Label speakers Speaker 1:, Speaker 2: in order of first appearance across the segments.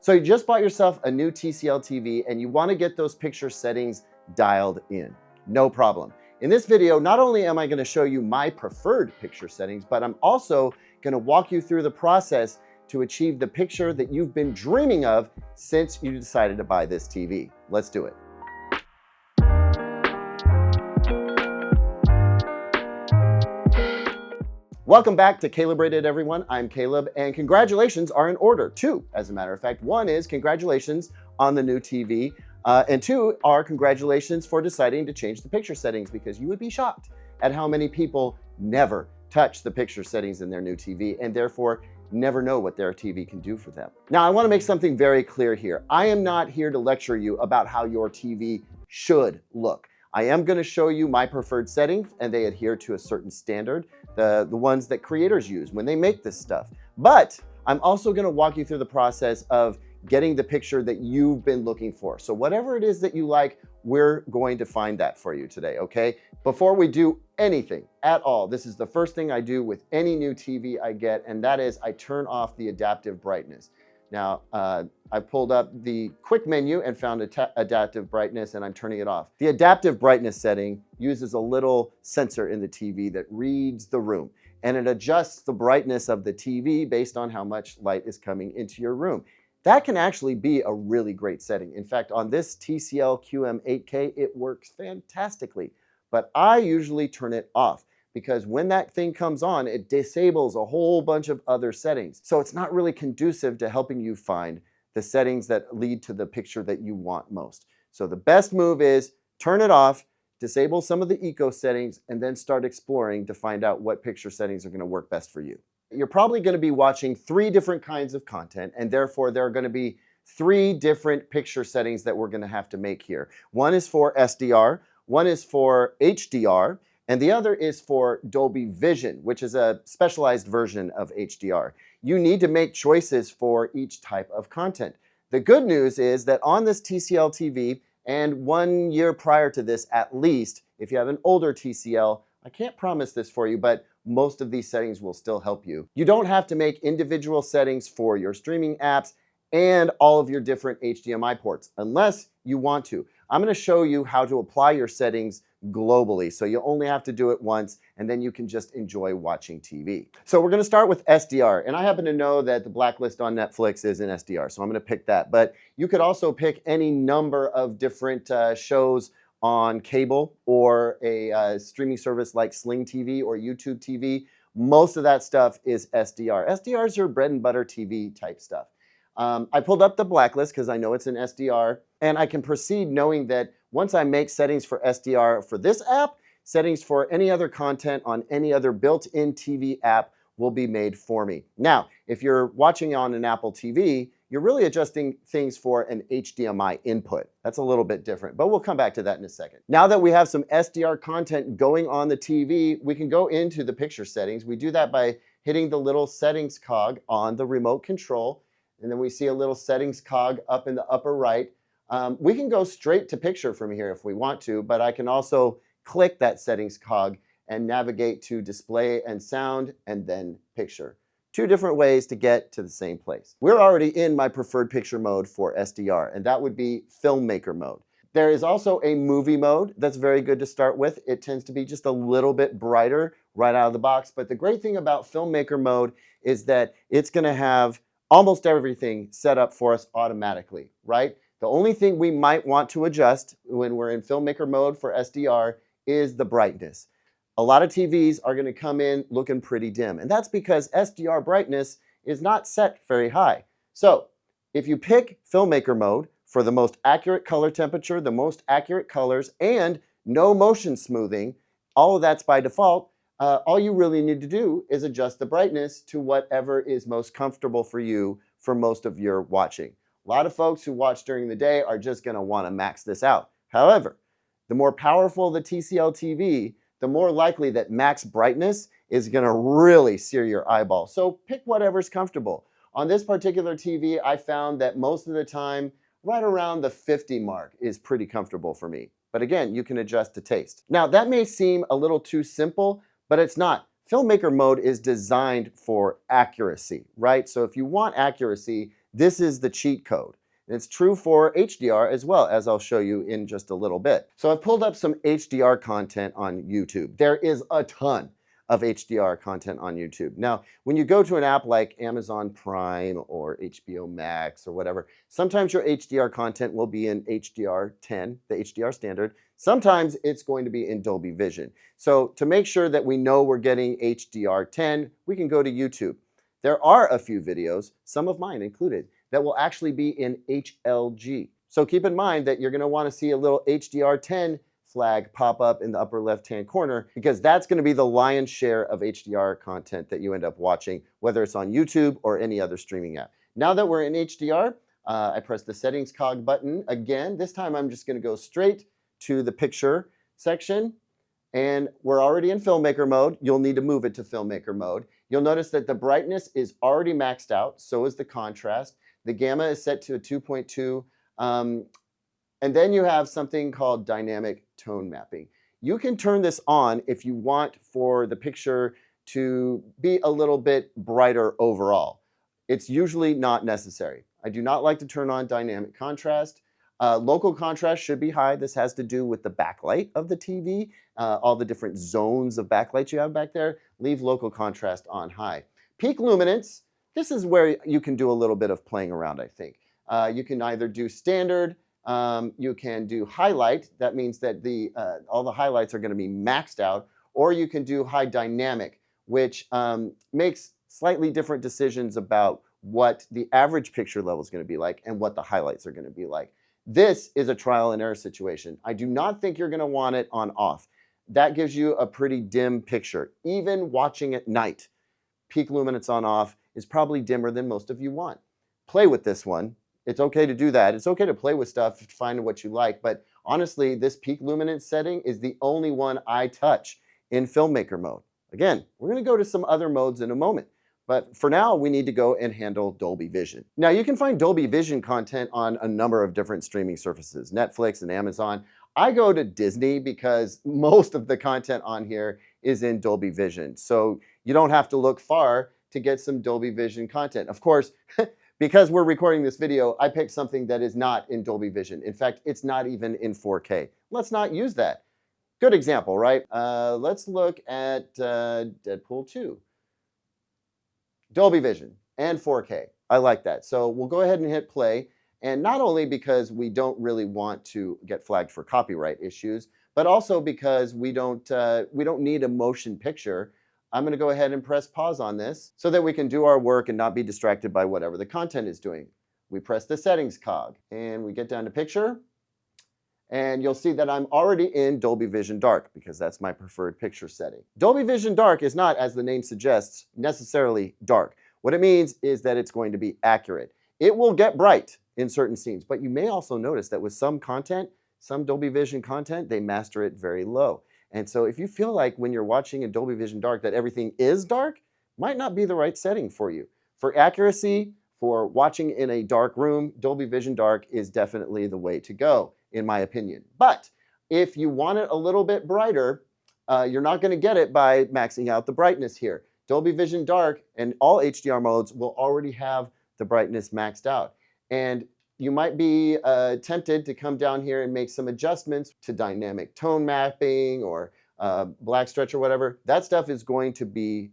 Speaker 1: So you just bought yourself a new TCL TV and you want to get those picture settings dialed in. No problem. In this video, not only am I going to show you my preferred picture settings, but I'm also going to walk you through the process to achieve the picture that you've been dreaming of since you decided to buy this TV. Let's do it. Welcome back to CalebRated, everyone. I'm Caleb, and congratulations are in order. Two, as a matter of fact. One is congratulations on the new TV, and two are congratulations for deciding to change the picture settings, because you would be shocked at how many people never touch the picture settings in their new TV and therefore never know what their TV can do for them. Now, I want to make something very clear here. I am not here to lecture you about how your TV should look. I am going to show you my preferred settings, and they adhere to a certain standard, the ones that creators use when they make this stuff. But I'm also going to walk you through the process of getting the picture that you've been looking for. So whatever it is that you like, we're going to find that for you today, okay? Before we do anything at all, this is the first thing I do with any new TV I get, and that is I turn off the adaptive brightness. Now, I pulled up the quick menu and found adaptive brightness, and I'm turning it off. The adaptive brightness setting uses a little sensor in the TV that reads the room, and it adjusts the brightness of the TV based on how much light is coming into your room. That can actually be a really great setting. In fact, on this TCL QM8K, it works fantastically, but I usually turn it off, because when that thing comes on, it disables a whole bunch of other settings. So it's not really conducive to helping you find the settings that lead to the picture that you want most. So the best move is turn it off, disable some of the eco settings, and then start exploring to find out what picture settings are going to work best for you. You're probably going to be watching 3 different kinds of content, and therefore there are going to be 3 different picture settings that we're going to have to make here. One is for SDR, one is for HDR, and the other is for Dolby Vision, which is a specialized version of HDR. You need to make choices for each type of content. The good news is that on this TCL TV, and 1 year prior to this at least, if you have an older TCL, I can't promise this for you, but most of these settings will still help you. You don't have to make individual settings for your streaming apps and all of your different HDMI ports, unless you want to. I'm going to show you how to apply your settings globally, so you only have to do it once, and then you can just enjoy watching TV. So we're going to start with SDR, and I happen to know that the Blacklist on Netflix is in SDR, so I'm going to pick that. But you could also pick any number of different shows on cable or a streaming service like Sling TV or YouTube TV. Most of that stuff is SDR. SDR is your bread and butter TV type stuff. I pulled up the Blacklist because I know it's in SDR, and I can proceed knowing that once I make settings for SDR for this app, settings for any other content on any other built-in TV app will be made for me. Now, if you're watching on an Apple TV, you're really adjusting things for an HDMI input. That's a little bit different, but we'll come back to that in a second. Now that we have some SDR content going on the TV, we can go into the picture settings. We do that by hitting the little settings cog on the remote control, and then we see a little settings cog up in the upper right. We can go straight to picture from here if we want to, but I can also click that settings cog and navigate to display and sound and then picture. 2 different ways to get to the same place. We're already in my preferred picture mode for SDR, and that would be filmmaker mode. There is also a movie mode that's very good to start with. It tends to be just a little bit brighter right out of the box, but the great thing about filmmaker mode is that it's going to have almost everything set up for us automatically, right? The only thing we might want to adjust when we're in filmmaker mode for SDR is the brightness. A lot of TVs are going to come in looking pretty dim, and that's because SDR brightness is not set very high. So if you pick filmmaker mode for the most accurate color temperature, the most accurate colors, and no motion smoothing, all of that's by default, all you really need to do is adjust the brightness to whatever is most comfortable for you for most of your watching. A lot of folks who watch during the day are just going to want to max this out. However, the more powerful the TCL TV, the more likely that max brightness is going to really sear your eyeball. So pick whatever's comfortable. On this particular TV, I found that most of the time, right around the 50 mark is pretty comfortable for me. But again, you can adjust to taste. Now, that may seem a little too simple, but it's not. Filmmaker mode is designed for accuracy, right? So if you want accuracy, This is the cheat code. And it's true for HDR as well, as I'll show you in just a little bit. So I've pulled up some HDR content on YouTube. There is a ton of HDR content on YouTube. Now, when you go to an app like Amazon Prime or HBO Max or whatever, sometimes your HDR content will be in HDR10, the HDR standard. Sometimes it's going to be in Dolby Vision. So to make sure that we know we're getting HDR10, we can go to YouTube. There are a few videos, some of mine included, that will actually be in HLG. So keep in mind that you're going to want to see a little HDR10 flag pop up in the upper left-hand corner, because that's going to be the lion's share of HDR content that you end up watching, whether it's on YouTube or any other streaming app. Now that we're in HDR, I press the settings cog button again. This time I'm just going to go straight to the picture section, and we're already in filmmaker mode. You'll need to move it to filmmaker mode. You'll notice that the brightness is already maxed out, so is the contrast. The gamma is set to a 2.2. And then you have something called dynamic tone mapping. You can turn this on if you want for the picture to be a little bit brighter overall. It's usually not necessary. I do not like to turn on dynamic contrast. Local contrast should be high. This has to do with the backlight of the TV, all the different zones of backlight you have back there. Leave local contrast on high. Peak luminance, this is where you can do a little bit of playing around, I think. You can either do standard, you can do highlight. That means that all the highlights are going to be maxed out. Or you can do high dynamic, which makes slightly different decisions about what the average picture level is going to be like and what the highlights are going to be like. This is a trial and error situation. I do not think you're going to want it on off. That gives you a pretty dim picture. Even watching at night, peak luminance on off is probably dimmer than most of you want. Play with this one. It's okay to do that. It's okay to play with stuff, find what you like. But honestly, this peak luminance setting is the only one I touch in filmmaker mode. Again, we're going to go to some other modes in a moment. But for now, we need to go and handle Dolby Vision. Now, you can find Dolby Vision content on a number of different streaming services, Netflix and Amazon. I go to Disney because most of the content on here is in Dolby Vision. So you don't have to look far to get some Dolby Vision content. Of course, because we're recording this video, I picked something that is not in Dolby Vision. In fact, it's not even in 4K. Let's not use that. Good example, right? Let's look at Deadpool 2. Dolby Vision and 4K. I like that. So we'll go ahead and hit play. And not only because we don't really want to get flagged for copyright issues, but also because we don't need a motion picture. I'm going to go ahead and press pause on this so that we can do our work and not be distracted by whatever the content is doing. We press the settings cog and we get down to picture. And you'll see that I'm already in Dolby Vision Dark because that's my preferred picture setting. Dolby Vision Dark is not, as the name suggests, necessarily dark. What it means is that it's going to be accurate. It will get bright in certain scenes, but you may also notice that with some content, some Dolby Vision content, they master it very low. And so if you feel like when you're watching in Dolby Vision Dark that everything is dark, might not be the right setting for you. For accuracy, for watching in a dark room, Dolby Vision Dark is definitely the way to go, in my opinion. But if you want it a little bit brighter, you're not going to get it by maxing out the brightness here. Dolby Vision Dark and all HDR modes will already have the brightness maxed out. And you might be tempted to come down here and make some adjustments to dynamic tone mapping or black stretch or whatever. That stuff is going to be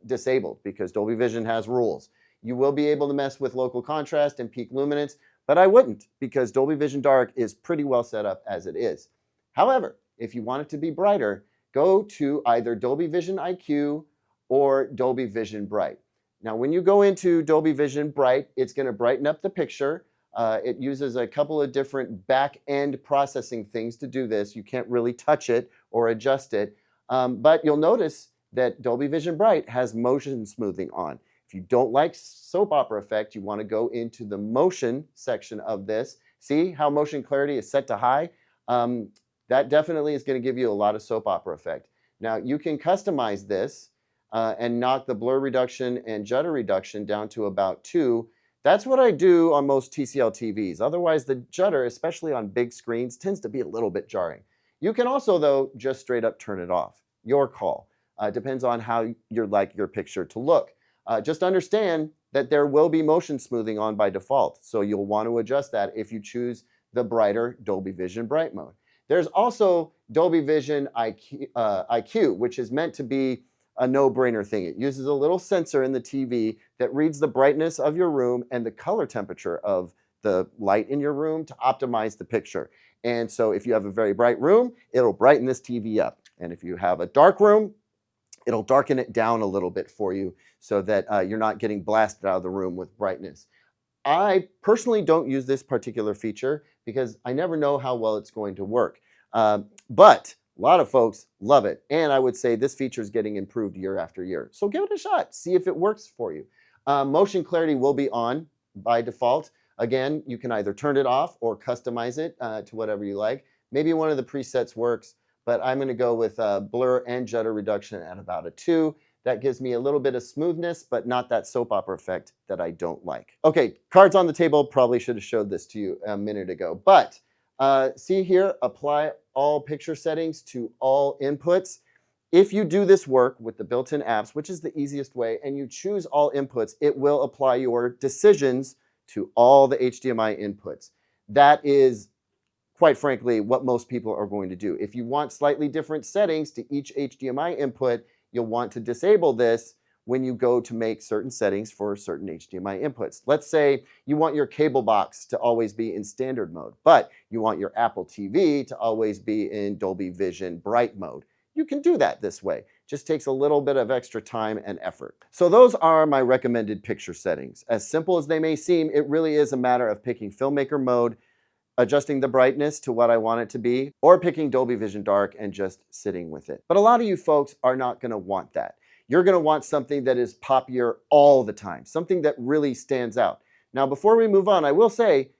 Speaker 1: disabled because Dolby Vision has rules. You will be able to mess with local contrast and peak luminance, but I wouldn't because Dolby Vision Dark is pretty well set up as it is. However, if you want it to be brighter, go to either Dolby Vision IQ or Dolby Vision Bright. Now, when you go into Dolby Vision Bright, it's going to brighten up the picture. It uses a couple of different back-end processing things to do this. You can't really touch it or adjust it. But you'll notice that Dolby Vision Bright has motion smoothing on. If you don't like soap opera effect, you want to go into the motion section of this. See how motion clarity is set to high? That definitely is going to give you a lot of soap opera effect. Now, you can customize this and knock the blur reduction and judder reduction down to about 2. That's what I do on most TCL TVs. Otherwise, the judder, especially on big screens, tends to be a little bit jarring. You can also, though, just straight up turn it off. Your call. Depends on how you'd like your picture to look. Just understand that there will be motion smoothing on by default. So you'll want to adjust that if you choose the brighter Dolby Vision Bright mode. There's also Dolby Vision IQ, which is meant to be a no-brainer thing. It uses a little sensor in the TV that reads the brightness of your room and the color temperature of the light in your room to optimize the picture. And so if you have a very bright room, it'll brighten this TV up. And if you have a dark room, it'll darken it down a little bit for you so that you're not getting blasted out of the room with brightness. I personally don't use this particular feature because I never know how well it's going to work. But a lot of folks love it. And I would say this feature is getting improved year after year. So give it a shot. See if it works for you. Motion clarity will be on by default. Again, you can either turn it off or customize it to whatever you like. Maybe one of the presets works, but I'm going to go with blur and jitter reduction at about a 2. That gives me a little bit of smoothness, but not that soap opera effect that I don't like. Okay, cards on the table. Probably should have showed this to you a minute ago. But see here, apply all picture settings to all inputs. If you do this work with the built-in apps, which is the easiest way, and you choose all inputs, it will apply your decisions to all the HDMI inputs. That is, quite frankly, what most people are going to do. If you want slightly different settings to each HDMI input, you'll want to disable this when you go to make certain settings for certain HDMI inputs. Let's say you want your cable box to always be in standard mode, but you want your Apple TV to always be in Dolby Vision Bright mode. You can do that this way. Just takes a little bit of extra time and effort. So those are my recommended picture settings. As simple as they may seem, it really is a matter of picking filmmaker mode, adjusting the brightness to what I want it to be, or picking Dolby Vision Dark and just sitting with it. But a lot of you folks are not going to want that. You're going to want something that is poppier all the time, something that really stands out. Now, before we move on, I will say,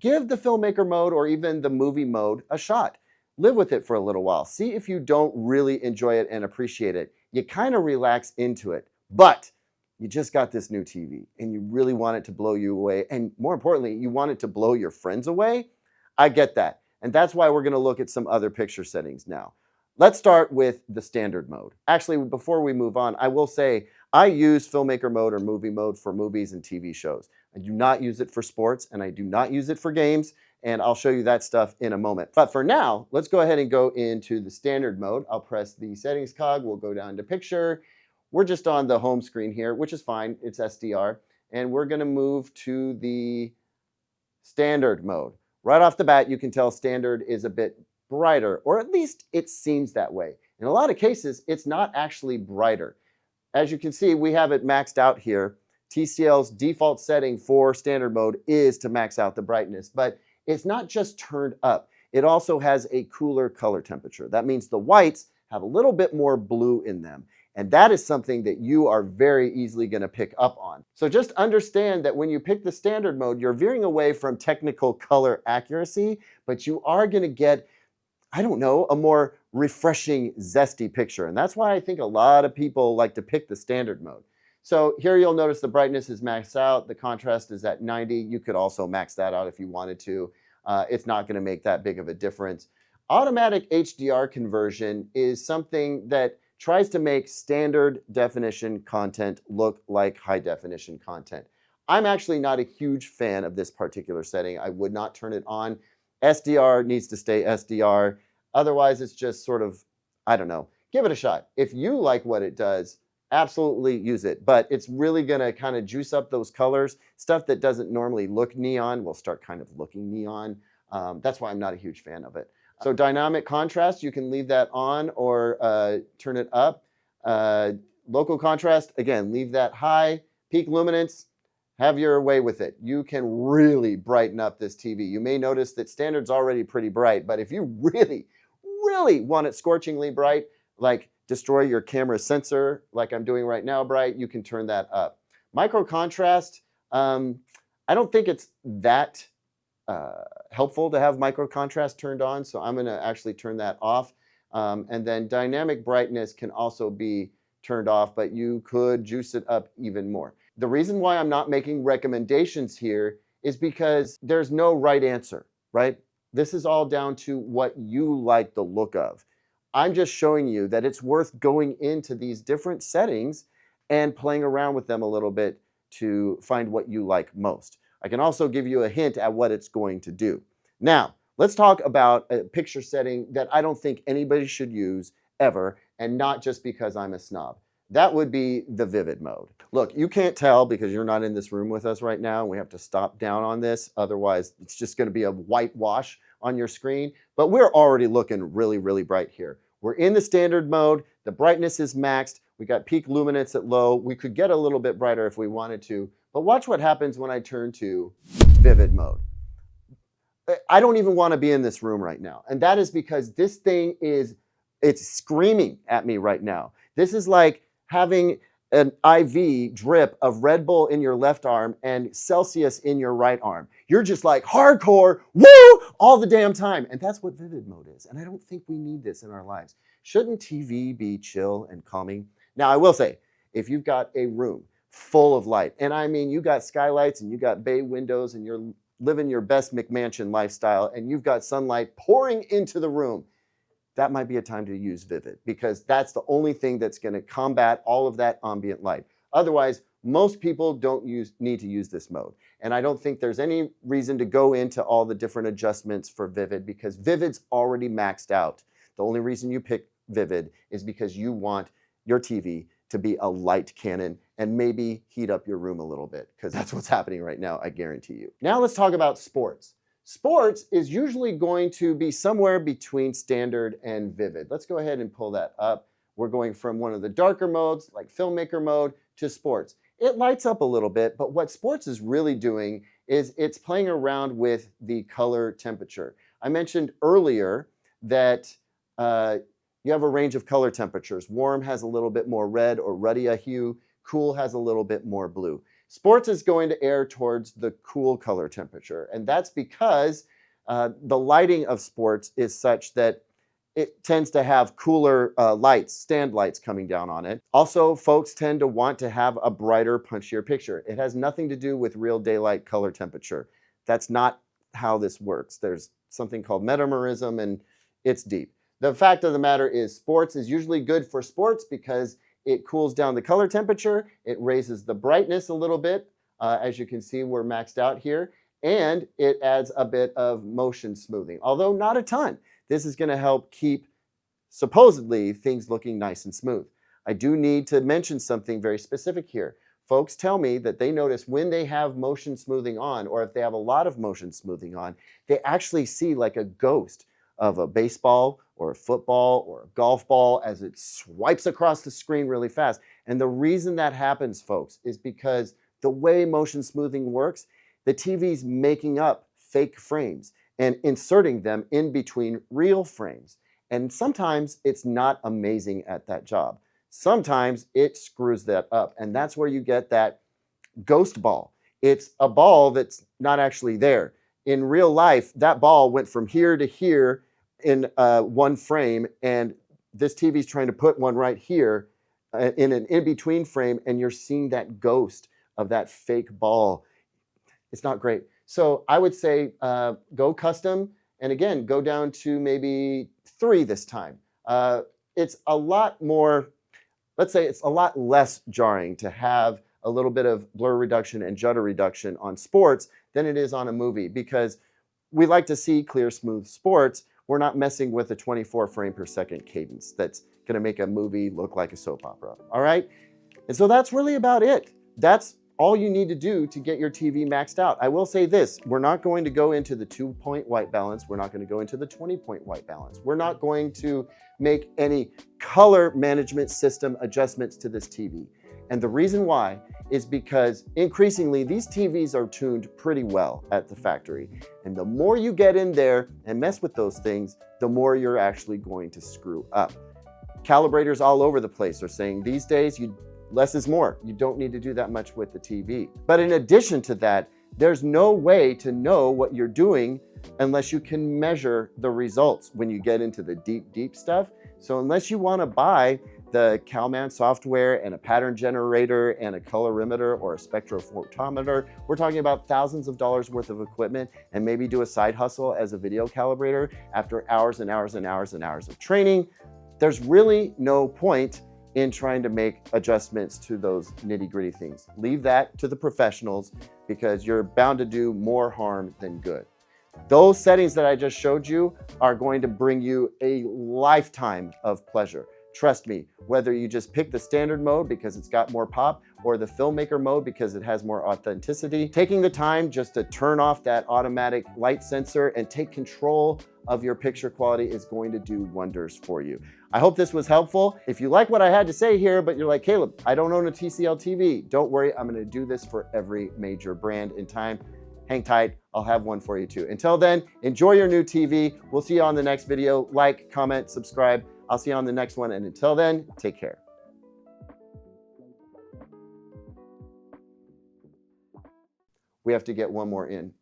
Speaker 1: give the filmmaker mode or even the movie mode a shot. Live with it for a little while. See if you don't really enjoy it and appreciate it. You kind of relax into it, but you just got this new TV and you really want it to blow you away. And more importantly, you want it to blow your friends away. I get that. And that's why we're going to look at some other picture settings now. Let's start with the standard mode. Actually, before we move on, I will say I use filmmaker mode or movie mode for movies and TV shows. I do not use it for sports and I do not use it for games. And I'll show you that stuff in a moment. But for now, let's go ahead and go into the standard mode. I'll press the settings cog. We'll go down to picture. We're just on the home screen here, which is fine. It's SDR. And we're going to move to the standard mode. Right off the bat, you can tell standard is a bit brighter, or at least it seems that way. In a lot of cases, it's not actually brighter. As you can see, we have it maxed out here. TCL's default setting for standard mode is to max out the brightness, but it's not just turned up. It also has a cooler color temperature. That means the whites have a little bit more blue in them. And that is something that you are very easily going to pick up on. So just understand that when you pick the standard mode, you're veering away from technical color accuracy, but you are going to get, I don't know, a more refreshing, zesty picture. And that's why I think a lot of people like to pick the standard mode. So here you'll notice the brightness is maxed out. The contrast is at 90. You could also max that out if you wanted to. It's not going to make that big of a difference. Automatic HDR conversion is something that tries to make standard definition content look like high definition content. I'm actually not a huge fan of this particular setting. I would not turn it on. SDR needs to stay SDR. Otherwise, it's just sort of, I don't know. Give it a shot. If you like what it does, absolutely use it. But it's really going to kind of juice up those colors. Stuff that doesn't normally look neon will start kind of looking neon. That's why I'm not a huge fan of it. So dynamic contrast, you can leave that on or turn it up. Local contrast, again, leave that high. Peak luminance, have your way with it. You can really brighten up this TV. You may notice that standard's already pretty bright, but if you really, really want it scorchingly bright, like destroy your camera sensor, like I'm doing right now bright, you can turn that up. Micro contrast, I don't think it's that helpful to have micro contrast turned on, so I'm going to actually turn that off. And then dynamic brightness can also be turned off, but you could juice it up even more. The reason why I'm not making recommendations here is because there's no right answer, right? This is all down to what you like the look of. I'm just showing you that it's worth going into these different settings and playing around with them a little bit to find what you like most. I can also give you a hint at what it's going to do. Now, let's talk about a picture setting that I don't think anybody should use ever, and not just because I'm a snob. That would be the vivid mode. Look, you can't tell because you're not in this room with us right now. We have to stop down on this. Otherwise, it's just going to be a whitewash on your screen. But we're already looking really, really bright here. We're in the standard mode. The brightness is maxed. We got peak luminance at low. We could get a little bit brighter if we wanted to. But watch what happens when I turn to vivid mode. I don't even want to be in this room right now. And that is because this thing it's screaming at me right now. This is like having an IV drip of Red Bull in your left arm and Celsius in your right arm. You're just like hardcore, woo, all the damn time. And that's what vivid mode is. And I don't think we need this in our lives. Shouldn't TV be chill and calming? Now, I will say, if you've got a room full of light, and I mean, you got skylights and you got bay windows and you're living your best McMansion lifestyle and you've got sunlight pouring into the room, that might be a time to use vivid, because that's the only thing that's going to combat all of that ambient light. Otherwise, most people don't need to use this mode. And I don't think there's any reason to go into all the different adjustments for vivid, because vivid's already maxed out. The only reason you pick vivid is because you want your TV to be a light cannon and maybe heat up your room a little bit, because that's what's happening right now, I guarantee you. Now let's talk about sports. Sports is usually going to be somewhere between standard and vivid. Let's go ahead and pull that up. We're going from one of the darker modes, like filmmaker mode, to sports. It lights up a little bit, but what sports is really doing is it's playing around with the color temperature. I mentioned earlier that you have a range of color temperatures. Warm has a little bit more red or ruddy a hue. Cool has a little bit more blue. Sports is going to err towards the cool color temperature, and that's because the lighting of sports is such that it tends to have cooler lights, stand lights coming down on it. Also, folks tend to want to have a brighter, punchier picture. It has nothing to do with real daylight color temperature. That's not how this works. There's something called metamerism, and it's deep. The fact of the matter is sports is usually good for sports because it cools down the color temperature, it raises the brightness a little bit. As you can see, we're maxed out here, and it adds a bit of motion smoothing, although not a ton. This is going to help keep, supposedly, things looking nice and smooth. I do need to mention something very specific here. Folks tell me that they notice when they have motion smoothing on, or if they have a lot of motion smoothing on, they actually see like a ghost of a baseball or a football or a golf ball as it swipes across the screen really fast. And the reason that happens, folks, is because the way motion smoothing works, the TV's making up fake frames and inserting them in between real frames. And sometimes it's not amazing at that job. Sometimes it screws that up. And that's where you get that ghost ball. It's a ball that's not actually there. In real life, that ball went from here to here in one frame, and this TV's trying to put one right here in an in-between frame, and you're seeing that ghost of that fake ball. It's not great. So I would say go custom, and again, go down to maybe 3 this time. It's a lot more, let's say it's a lot less jarring to have a little bit of blur reduction and judder reduction on sports than it is on a movie, because we like to see clear, smooth sports. We're not messing with a 24 frame per second cadence that's going to make a movie look like a soap opera. All right. And so that's really about it. That's all you need to do to get your TV maxed out. I will say this, we're not going to go into the 2-point white balance. We're not going to go into the 20-point white balance. We're not going to make any color management system adjustments to this TV. And the reason why is because increasingly these TVs are tuned pretty well at the factory. And the more you get in there and mess with those things, the more you're actually going to screw up. Calibrators all over the place are saying these days, less is more. You don't need to do that much with the TV. But in addition to that, there's no way to know what you're doing unless you can measure the results when you get into the deep, deep stuff. So unless you want to buy the CalMan software and a pattern generator and a colorimeter or a spectrophotometer, we're talking about thousands of dollars worth of equipment, and maybe do a side hustle as a video calibrator after hours and hours and hours and hours of training. There's really no point in trying to make adjustments to those nitty-gritty things. Leave that to the professionals because you're bound to do more harm than good. Those settings that I just showed you are going to bring you a lifetime of pleasure. Trust me, whether you just pick the standard mode because it's got more pop or the filmmaker mode because it has more authenticity, taking the time just to turn off that automatic light sensor and take control of your picture quality is going to do wonders for you. I hope this was helpful. If you like what I had to say here, but you're like, Caleb, I don't own a TCL TV, don't worry, I'm gonna do this for every major brand in time. Hang tight, I'll have one for you too. Until then, enjoy your new TV. We'll see you on the next video. Like, comment, subscribe. I'll see you on the next one. And until then, take care. We have to get one more in.